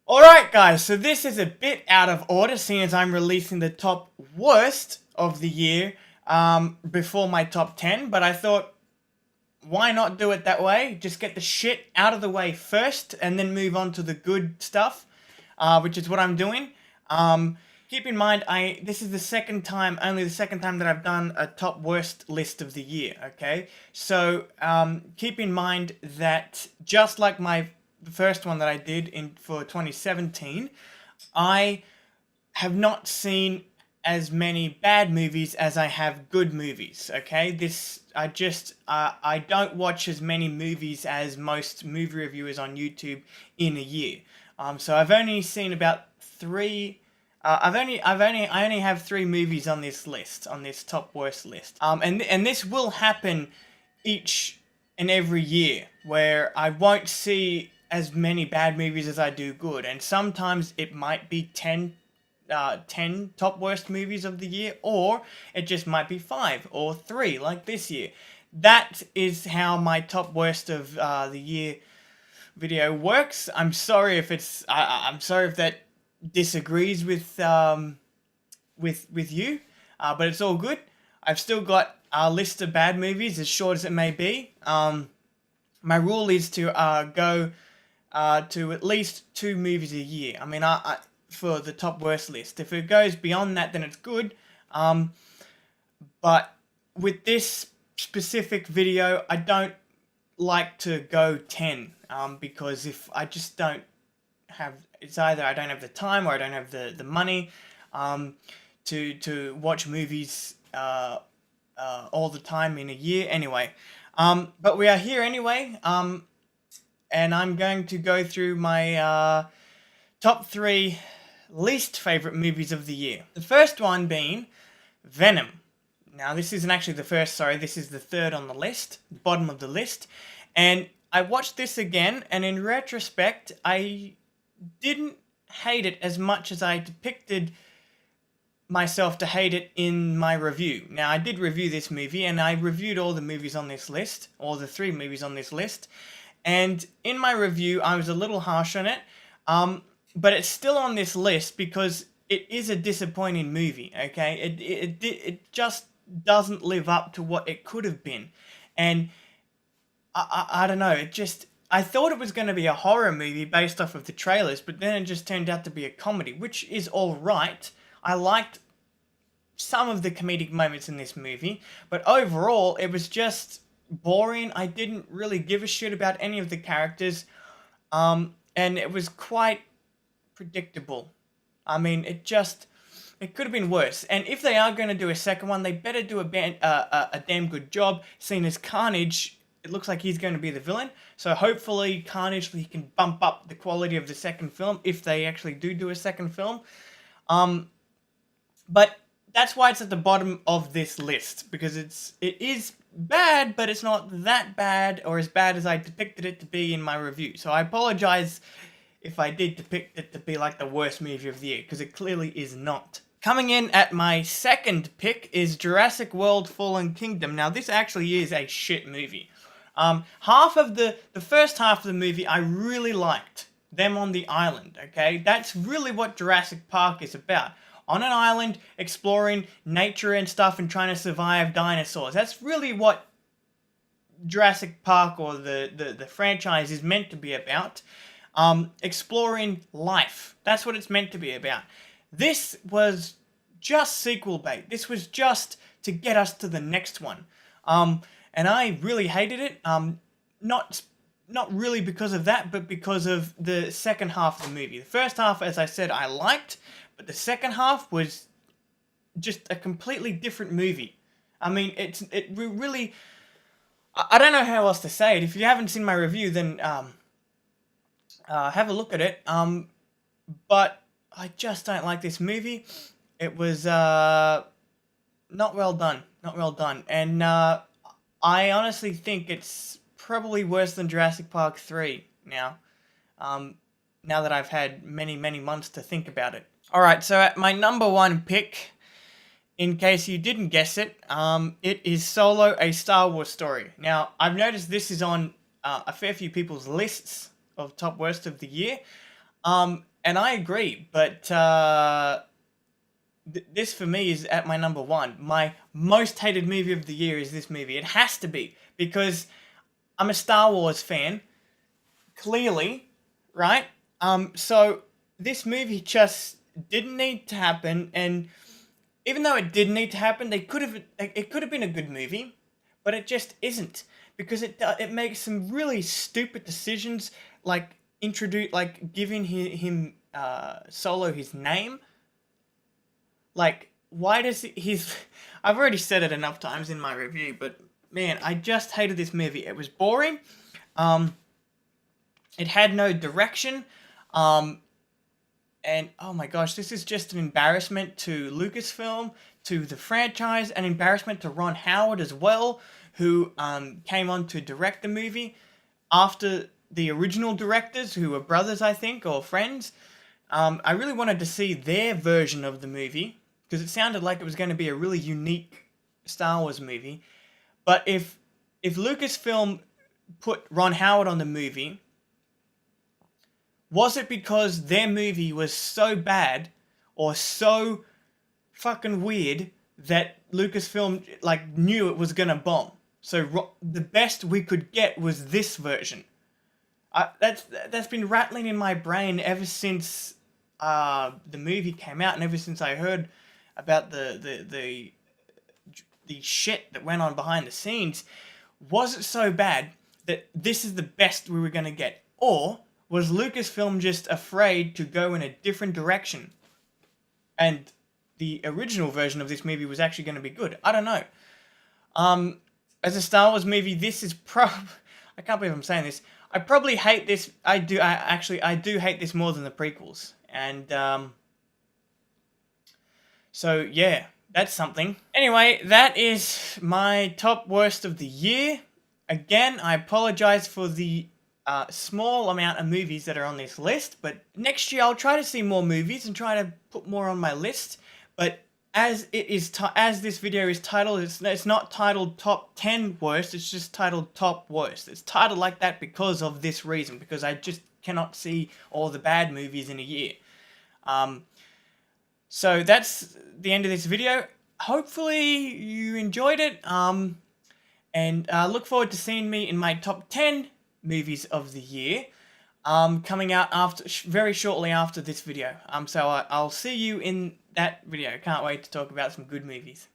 Alright guys, so this is a bit out of order seeing as I'm releasing the top worst of the year before my top 10, but I thought, why not do it that way? Just get the shit out of the way first and then move on to the good stuff, which is what I'm doing. Keep in mind, this is only the second time that I've done a top worst list of the year, okay? So keep in mind that just like the first one that I did for 2017, I have not seen as many bad movies as I have good movies. Okay, I don't watch as many movies as most movie reviewers on YouTube in a year. So I've only seen about three. I only have three movies on this list, on this top worst list. And this will happen each and every year, where I won't see as many bad movies as I do good, and sometimes it might be 10 top worst movies of the year, or it just might be 5 or 3 like this year. That is how my top worst of the year video works. I'm sorry if I'm sorry if that disagrees with you, but it's all good. I've still got a list of bad movies, as short as it may be. My rule is to go to at least 2 movies a year. I mean, for the top worst list. If it goes beyond that, then it's good. But with this specific video, I don't like to go 10, because if I just don't have, it's either I don't have the time or I don't have the money to watch movies all the time in a year. Anyway, but we are here anyway. And I'm going to go through my top 3 least favorite movies of the year. The first one being Venom. Now, this isn't actually the first, sorry, this is the third on the list, the bottom of the list. And I watched this again, and in retrospect, I didn't hate it as much as I depicted myself to hate it in my review. Now, I did review this movie, and I reviewed all the movies on this list, all the 3 movies on this list. And in my review, I was a little harsh on it, but it's still on this list because it is a disappointing movie, okay? It just doesn't live up to what it could have been. And I don't know, I thought it was going to be a horror movie based off of the trailers, but then it just turned out to be a comedy, which is alright. I liked some of the comedic moments in this movie, but overall, it was just boring. I didn't really give a shit about any of the characters, and it was quite predictable. I mean, it could have been worse. And if they are going to do a second one, they better do a damn good job, seeing as Carnage, it looks like he's going to be the villain. So hopefully Carnage, he can bump up the quality of the second film, if they actually do a second film. But that's why it's at the bottom of this list, because it is bad, but it's not that bad or as bad as I depicted it to be in my review. So I apologize if I did depict it to be like the worst movie of the year, because it clearly is not. Coming in at my second pick is Jurassic World Fallen Kingdom. Now, this actually is a shit movie. The first half of the movie I really liked. Them on the island, okay? That's really what Jurassic Park is about. On an island, exploring nature and stuff and trying to survive dinosaurs. That's really what Jurassic Park or the franchise is meant to be about. Exploring life. That's what it's meant to be about. This was just sequel bait. This was just to get us to the next one. And I really hated it. Not really because of that, but because of the second half of the movie. The first half, as I said, I liked, but the second half was just a completely different movie. I mean, it really... I don't know how else to say it. If you haven't seen my review, then have a look at it. But I just don't like this movie. It was not well done. Not well done. And I honestly think it's probably worse than Jurassic Park 3 now. Now that I've had many, many months to think about it. Alright, so at my number 1 pick, in case you didn't guess it, it is Solo, a Star Wars story. Now, I've noticed this is on a fair few people's lists of top worst of the year. and I agree, but this for me is at my number one. My most hated movie of the year is this movie. It has to be, because I'm a Star Wars fan, clearly, right? So this movie just didn't need to happen, and even though it did need to happen, it could have been a good movie, but it just isn't, because it makes some really stupid decisions, like giving him Solo his name. Like, why does he's... I've already said it enough times in my review, but man, I just hated this movie. It was boring. It had no direction. And oh my gosh, this is just an embarrassment to Lucasfilm, to the franchise, an embarrassment to Ron Howard as well, who came on to direct the movie after the original directors, who were brothers, I think, or friends. I really wanted to see their version of the movie, because it sounded like it was going to be a really unique Star Wars movie. But if Lucasfilm put Ron Howard on the movie, was it because their movie was so bad or so fucking weird that Lucasfilm knew it was gonna bomb? So the best we could get was this version. That's been rattling in my brain ever since the movie came out, and ever since I heard about the shit that went on behind the scenes. Was it so bad that this is the best we were gonna get, or was Lucasfilm just afraid to go in a different direction? And the original version of this movie was actually going to be good. I don't know. As a Star Wars movie, this is I can't believe I'm saying this. I probably hate this. I do hate this more than the prequels. And, so yeah, that's something. Anyway, that is my top worst of the year. Again, I apologize for the small amount of movies that are on this list, but next year I'll try to see more movies and try to put more on my list. But as this video is titled, it's not titled top 10 worst, it's just titled top worst. It's titled like that because of this reason, because I just cannot see all the bad movies in a year. So that's the end of this video. Hopefully you enjoyed it, and look forward to seeing me in my top 10 movies of the year, coming out very shortly after this video. So I'll see you in that video. Can't wait to talk about some good movies.